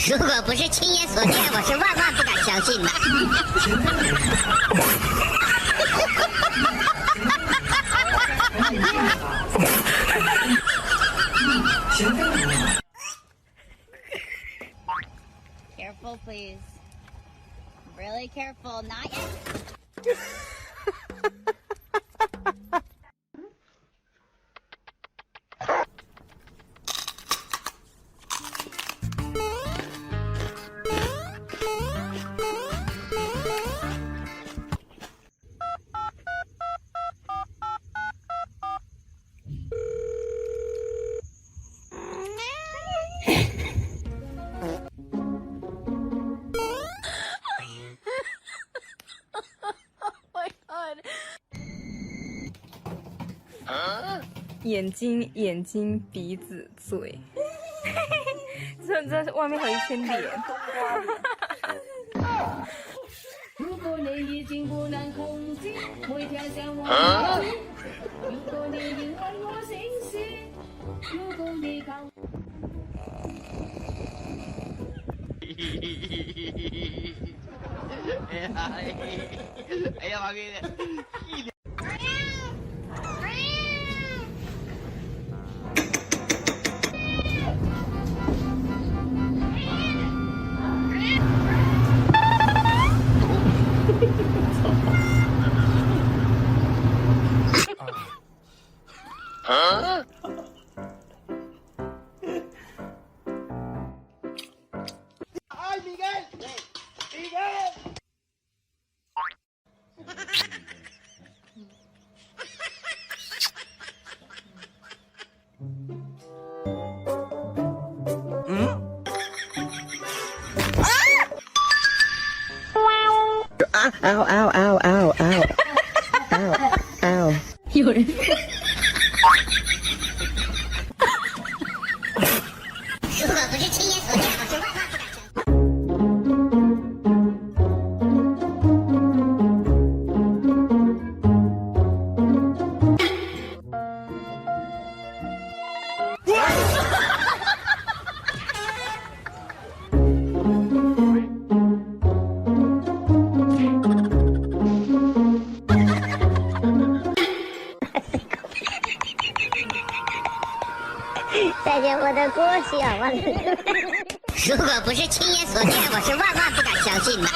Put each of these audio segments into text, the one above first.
如果不是亲眼所见，我是万万不敢相信的。Careful, please. Really careful. Not yet. Oh 眼睛、鼻子、嘴，这外面还有一圈脸。如果你已经不能控制，每天向我如果你仍为我醒视，如果你靠。哎呀妈逼的！啊！¡Ay, Miguel! ¡Miguel! Ow, ow, ow, ow, ow. Ow, ow. 有人。如果不是亲眼所见，我是万万不敢相信。带着我的过去啊！如果不是亲眼所见，我是万万不敢相信的。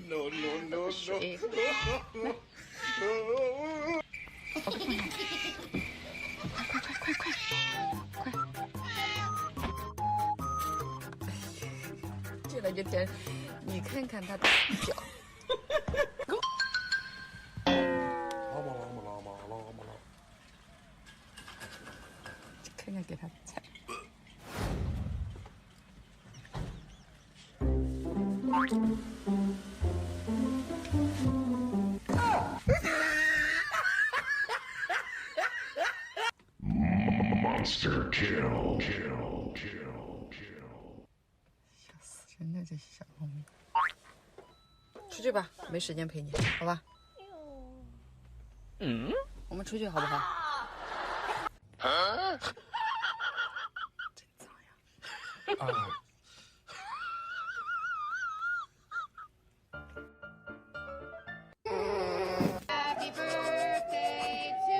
No, no, no, no. 这了就真，你看看他的脚。看看给他踩。Monster kill, kill, kill, kill. 笑死人了，这小猫咪。出去吧，没时间陪你，好吧？嗯，我们出去好不好？啊！真脏呀！啊！ Happy birthday to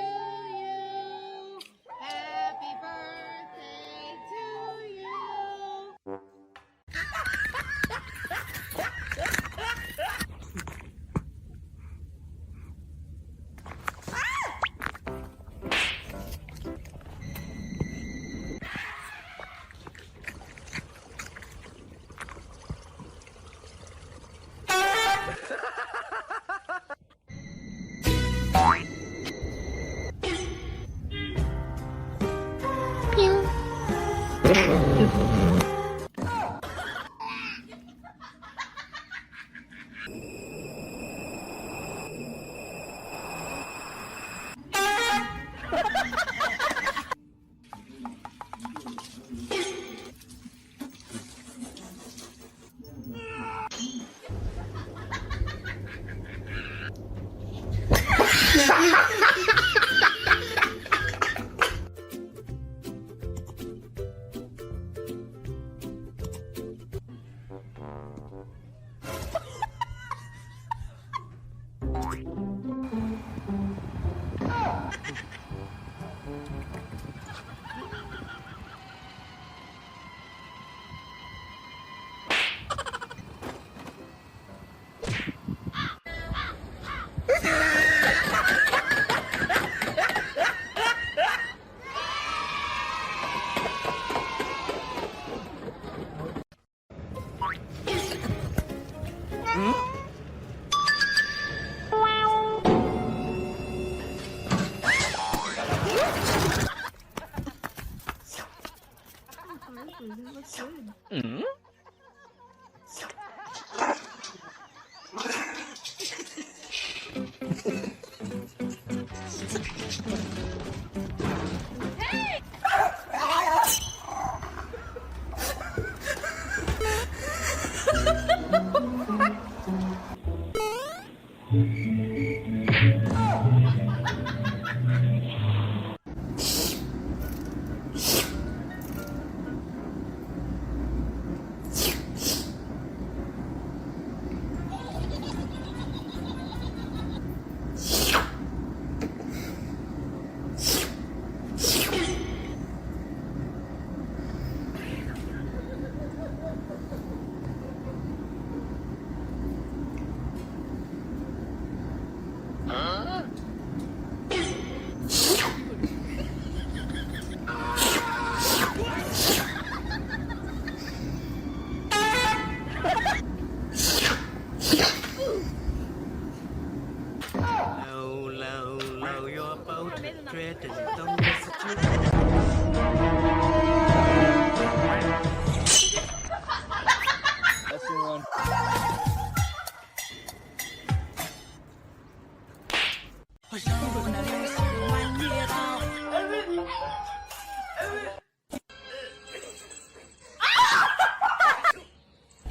you. Happy birthday to you. 因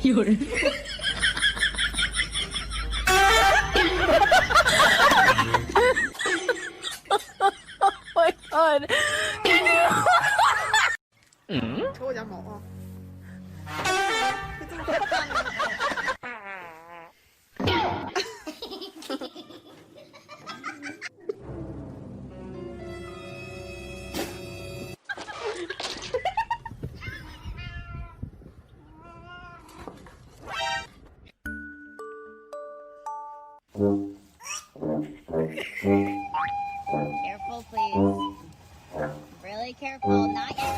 有人。my god！ 抽我家毛啊！Careful, please. Really careful. Not yet.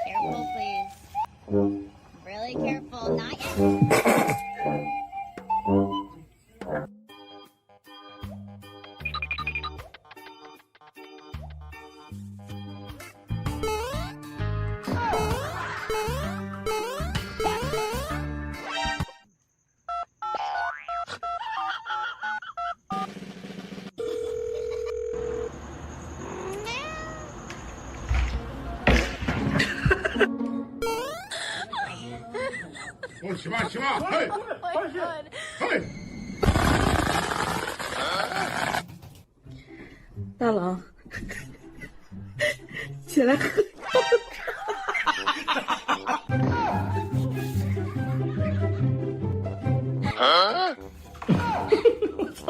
Careful, please. Really careful. Not yet. Oh, 起码，嘿，嘿。大郎，起来喝。我操！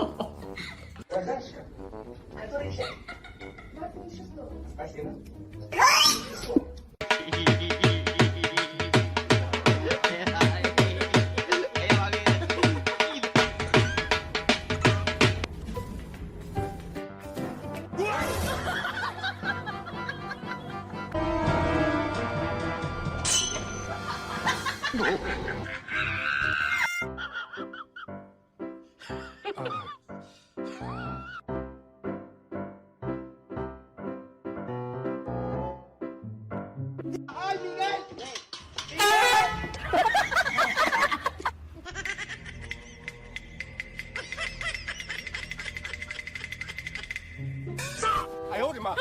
吗？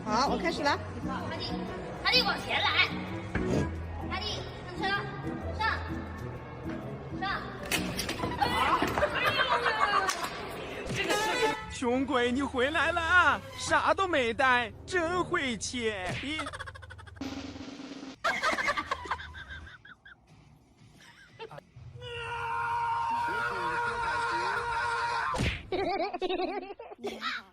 好，我开始了。哈利往前来，哈利上车，上。穷鬼，你回来了，啥都没带，真会切。你好。